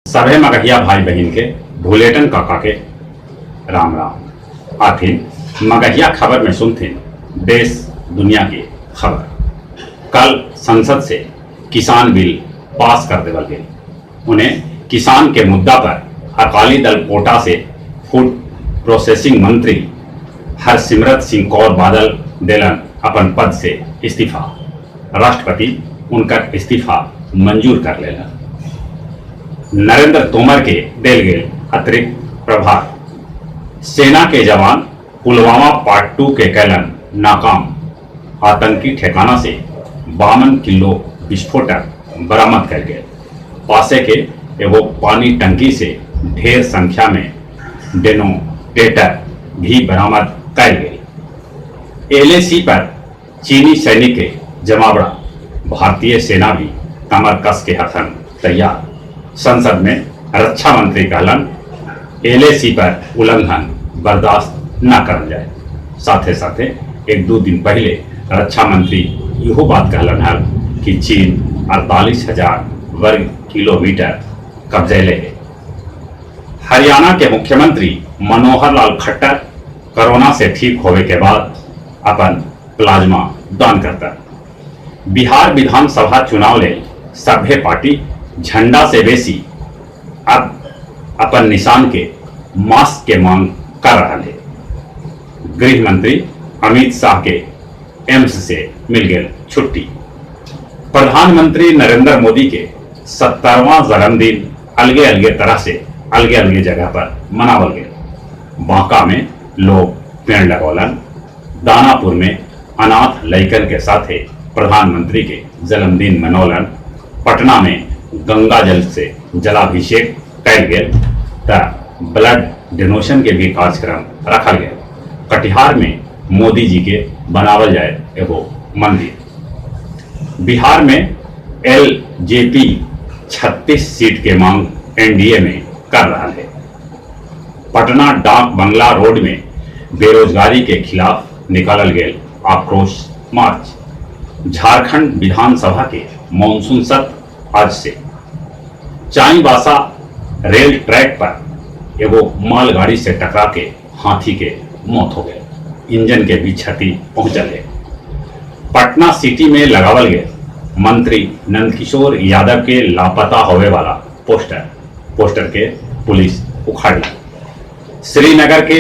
सभे मगहिया भाई बहन के भूलेटन काका के राम राम। आथिन मगहिया खबर में सुनथिन देश दुनिया की खबर। कल संसद से किसान बिल पास कर देवल गए। उन्हें किसान के मुद्दा पर अकाली दल कोटा से फूड प्रोसेसिंग मंत्री हरसिमरत सिंह कौर बादल देलन अपन पद से इस्तीफा। राष्ट्रपति उनका इस्तीफा मंजूर कर लेलन। नरेंद्र तोमर के देल गए अतिरिक्त प्रभार। सेना के जवान पुलवामा पार्ट 2 के कैलन नाकाम। आतंकी ठिकाना से 52 किलो विस्फोटक बरामद कर गए। पासे के एगो पानी टंकी से ढेर संख्या में डेनोटेटर भी बरामद कर गए। एलएसी पर चीनी सैनिक के जमावड़ा। भारतीय सेना भी कमर कस के हथन तैयार। संसद में रक्षा मंत्री कहलन एलएसी पर उल्लंघन बर्दाश्त न करल जाए। साथे साथे एक दो दिन पहले रक्षा मंत्री यहो बात कहलन हल कि चीन 48,000 वर्ग किलोमीटर कब्जे है। हरियाणा के मुख्यमंत्री मनोहर लाल खट्टर कोरोना से ठीक होने के बाद अपन प्लाज्मा दान करता। बिहार विधानसभा चुनाव ले सभे पार्टी झंडा से बेसी अब अपन निशान के मास्क के मांग कर रहा है। गृह मंत्री अमित शाह के एम्स से मिल गए छुट्टी। प्रधानमंत्री नरेंद्र मोदी के 70वां जन्मदिन अलगे अलगे तरह से अलगे अलगे जगह पर मनावल गए। बांका में लोग पेड़ लगौलन। दानापुर में अनाथ लइकन के साथ प्रधानमंत्री के जन्मदिन मनौलन। पटना में गंगा जल से जलाभिषेक कल गया। ब्लड डोनेशन के भी कार्यक्रम रखल गया। कटिहार में मोदी जी के बनावल जाए एगो मंदिर। बिहार में एलजेपी 36 सीट के मांग एनडीए में कर रहा है। पटना डाक बंगला रोड में बेरोजगारी के खिलाफ निकालल गए आक्रोश मार्च। झारखंड विधानसभा के मानसून सत्र आज से। चाईबासा रेल ट्रैक पर एगो मालगाड़ी से टकरा के हाथी के मौत हो गए। इंजन के भी क्षति पहुंचल है। पटना सिटी में लगावल गए मंत्री नंदकिशोर यादव के लापता होने वाला पोस्टर के पुलिस उखाड़ ली। श्रीनगर के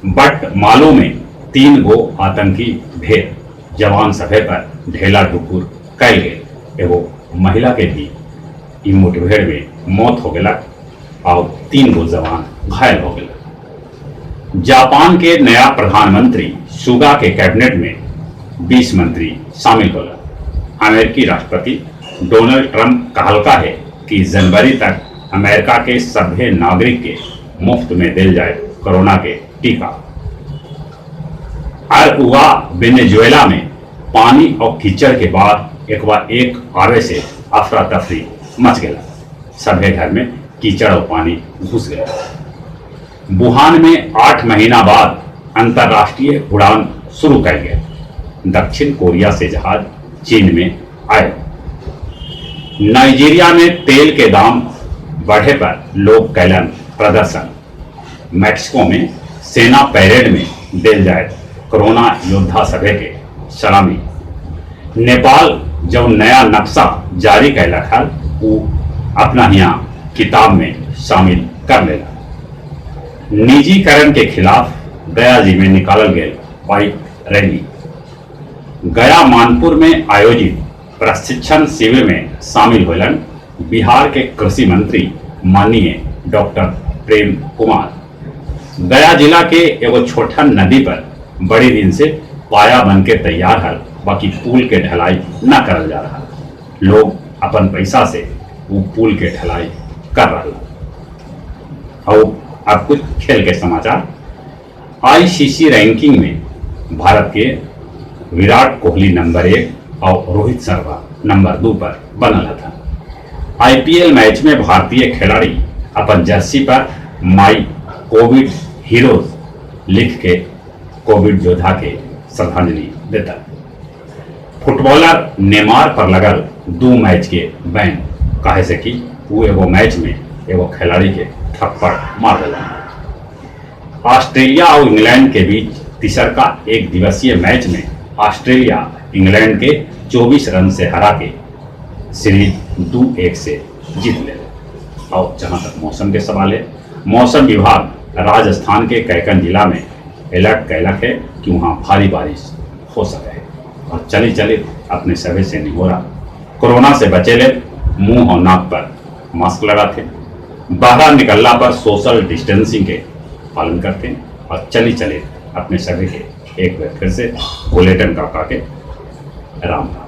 बट मालू में 3 गो आतंकी ढेर जवान सभे पर ढेला ढुकुर कल गए। एगो महिला के भी मुठभेड़ में मौत हो गया और 3 गो जवान घायल हो गए। जापान के नया प्रधानमंत्री सुगा के कैबिनेट में 20 मंत्री शामिल हो गए। अमेरिकी राष्ट्रपति डोनाल्ड ट्रंप कहलका है कि जनवरी तक अमेरिका के सभ्य नागरिक के मुफ्त में दिल जाए कोरोना के टीका। अरुआ वेनेजुएला में पानी और कीचड़ के बाद एक आवे से अफरा तफरी मच गया। सभे घर में कीचड़ और पानी घुस गया। वुहान में 8 महीना बाद अंतर्राष्ट्रीय उड़ान शुरू कर गया। दक्षिण कोरिया से जहाज चीन में आए। नाइजीरिया में तेल के दाम बढ़े पर लोग कैलन प्रदर्शन। मैक्सिको में सेना पैरेड में दिल जाए कोरोना योद्धा सभे के सलामी। नेपाल जो नया नक्शा जारी कैलक है वो अपना यहाँ किताब में शामिल कर लेगा। निजीकरण के खिलाफ गया जी में निकालल गए बाइक रैली। गया मानपुर में आयोजित प्रशिक्षण शिविर में शामिल होलन बिहार के कृषि मंत्री माननीय डॉक्टर प्रेम कुमार। गया जिला के एगो छोटा नदी पर बड़ी दिन से पाया बन के तैयार है, बाकी पुल के ढलाई न करल जा रहा। लोग अपन पैसा से वो पुल के ढलाई कर रहा। और अब कुछ खेल के समाचार। आईसीसी रैंकिंग में भारत के विराट कोहली नंबर 1 और रोहित शर्मा नंबर 2 पर बनल था। आईपीएल मैच में भारतीय खिलाड़ी अपन जर्सी पर माई कोविड हीरोज लिख के कोविड योद्धा के श्रद्धांजलि देता। फुटबॉलर नेमार पर लगल 2 मैच के बैन कहे से कि वो एगो मैच में एगो खिलाड़ी के थप्पड़ मार दिला। ऑस्ट्रेलिया और इंग्लैंड के बीच तीसरका एक दिवसीय मैच में ऑस्ट्रेलिया इंग्लैंड के 24 रन से हरा के सीरीज 2-1 से जीत ले। और जहां तक मौसम के सवाल है, मौसम विभाग राजस्थान के कैकन जिला में अलर्ट कैलक है कि वहां भारी बारिश हो सके। और चली चली अपने सभी से निहोरा, कोरोना से बचे ले, मुंह और नाक पर मास्क लगाते, बाहर निकलना पर सोशल डिस्टेंसिंग के पालन करते हैं। और चली चले अपने सभी के एक बार फिर से बुलेटिन काका के राम राम।